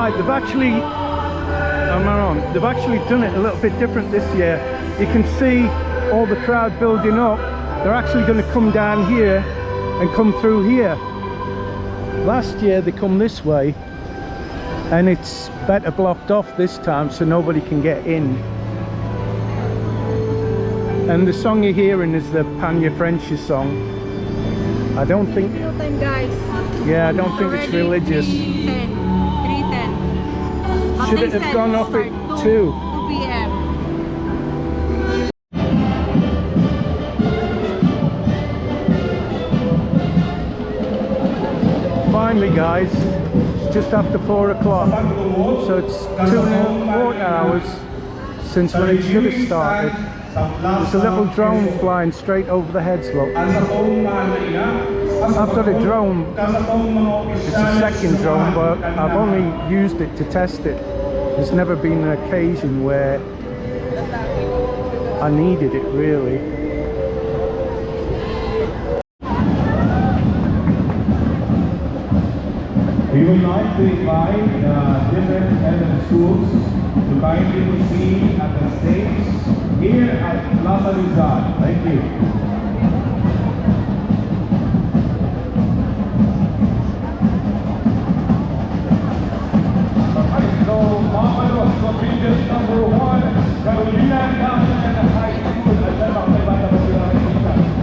Right, they've actually done it a little bit different this year. You can see all the crowd building up. They're actually going to come down here and come through here. Last year they come this way, and it's better blocked off this time so nobody can get in. And the song you're hearing is the PEñAFRANCIA song. I don't think, yeah, I don't think it's religious. 3:10. Should it have gone off at 2 p.m. Finally guys, it's just after 4 o'clock, so it's 2.25 hours since when it should have started. There's a little drone flying straight over the heads, look. I've got a drone, it's a second drone, but I've only used it to test it. There's never been an occasion where I needed it really. We would like to invite different elementary schools to kindly proceed at the stage here at Plaza Rizal. Thank you. So, Mamalos from region number 1, Carolina National High School at the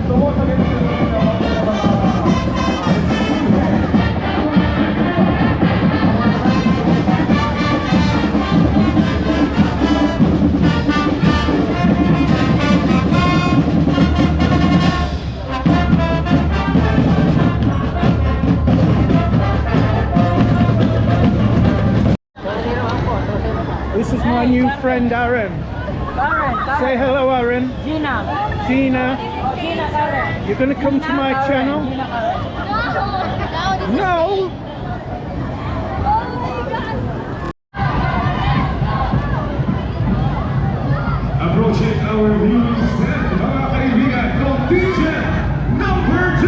So, once again, This is my new friend Aaron. Say hello, Aaron. Gina. Gina. Aaron. You're going to come to my channel? No! Approaching our viewing set, mga kaibigan, contingent number 2.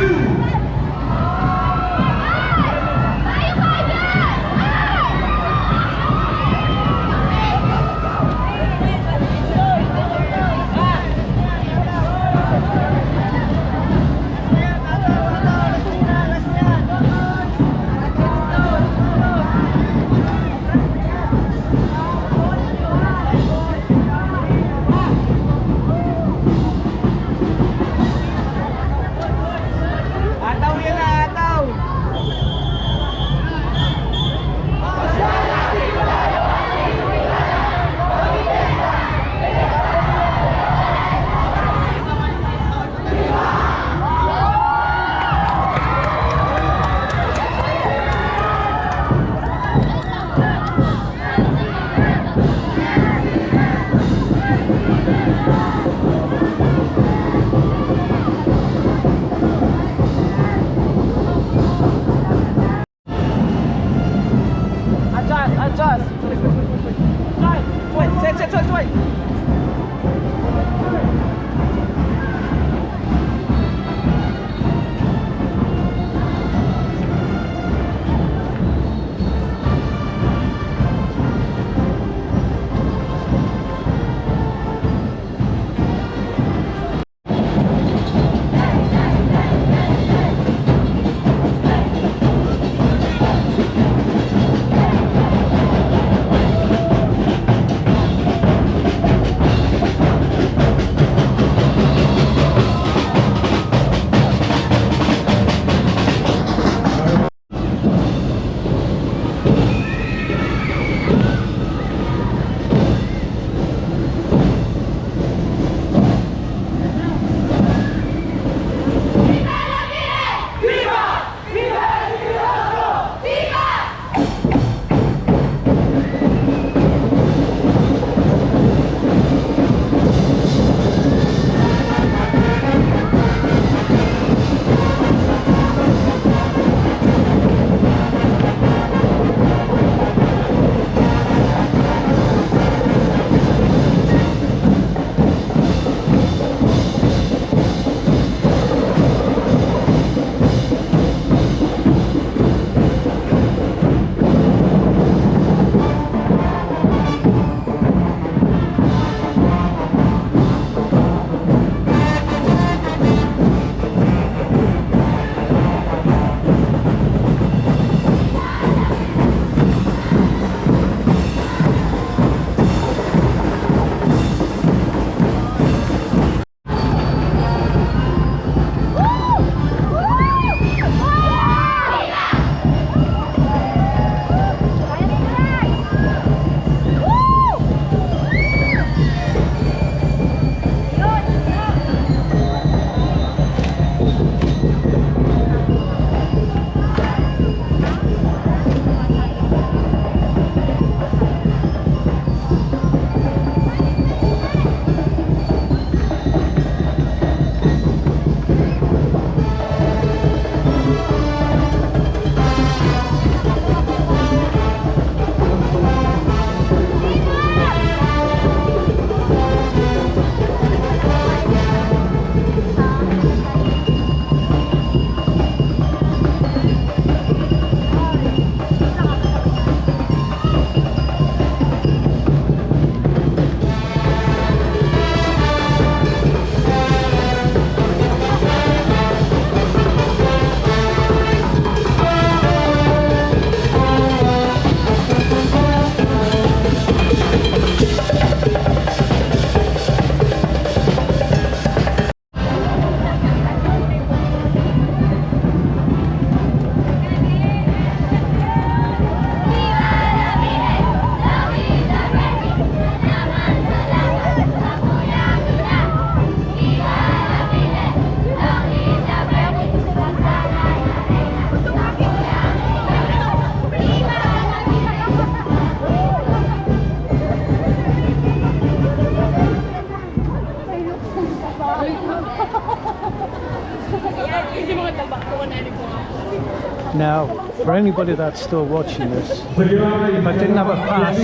Now, for anybody that's still watching this, if I didn't have a pass,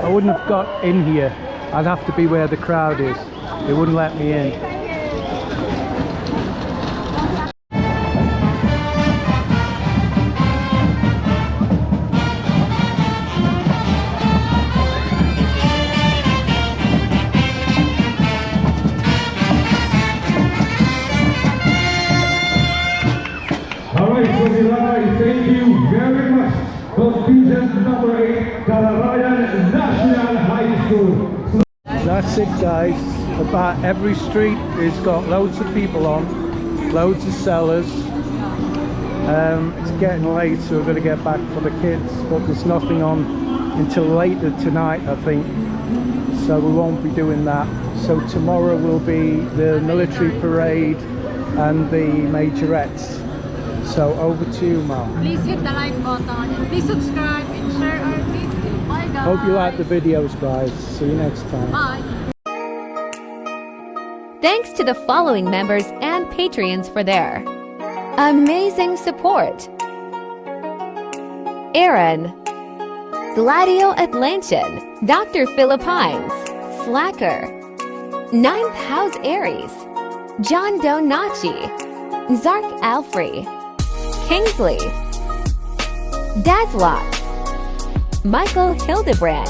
I wouldn't have got in here. I'd have to be where the crowd is. They wouldn't let me in. Thank you very much. Contingent number 8, Camarine National High School. That's it, guys. About every street has got loads of people on, loads of sellers. It's getting late, so we're going to get back for the kids, but there's nothing on until later tonight, I think, so we won't be doing that. So tomorrow will be the military parade and the majorettes. So over to you, Mom. Please hit the like button and please subscribe and share our video. Bye guys. Hope you like the videos, guys. See you next time. Bye. Thanks to the following members and Patreons for their amazing support: Aaron, Gladio Atlantian, Dr. Philippines, Slacker, Ninth House Aries, John Donachi, Zark Alfrey, Kingsley, Dazlot, Michael Hildebrand,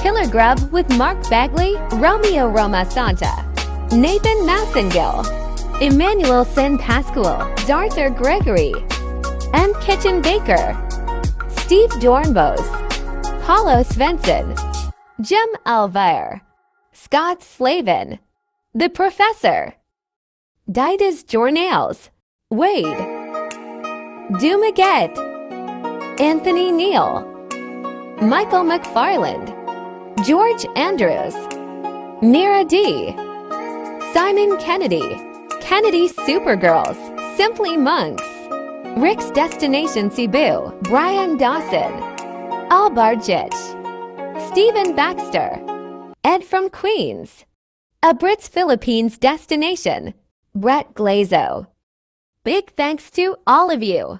Killer Grub with Mark Bagley, Romeo Roma Santa, Nathan Massengill, Emmanuel Sen Pascual, Darthur Gregory, M. Kitchen Baker, Steve Dornbos, Paulo Svensson, Jim Alvire, Scott Slavin, The Professor, Didas Jornales, Wade, Dumaget, Anthony Neal, Michael McFarland, George Andrews, Mira D, Simon Kennedy, Kennedy Supergirls, Simply Monks, Rick's Destination Cebu, Brian Dawson, Albarjich, Stephen Baxter, Ed from Queens, A Brit's Philippines Destination, Brett Glazo. Big thanks to all of you.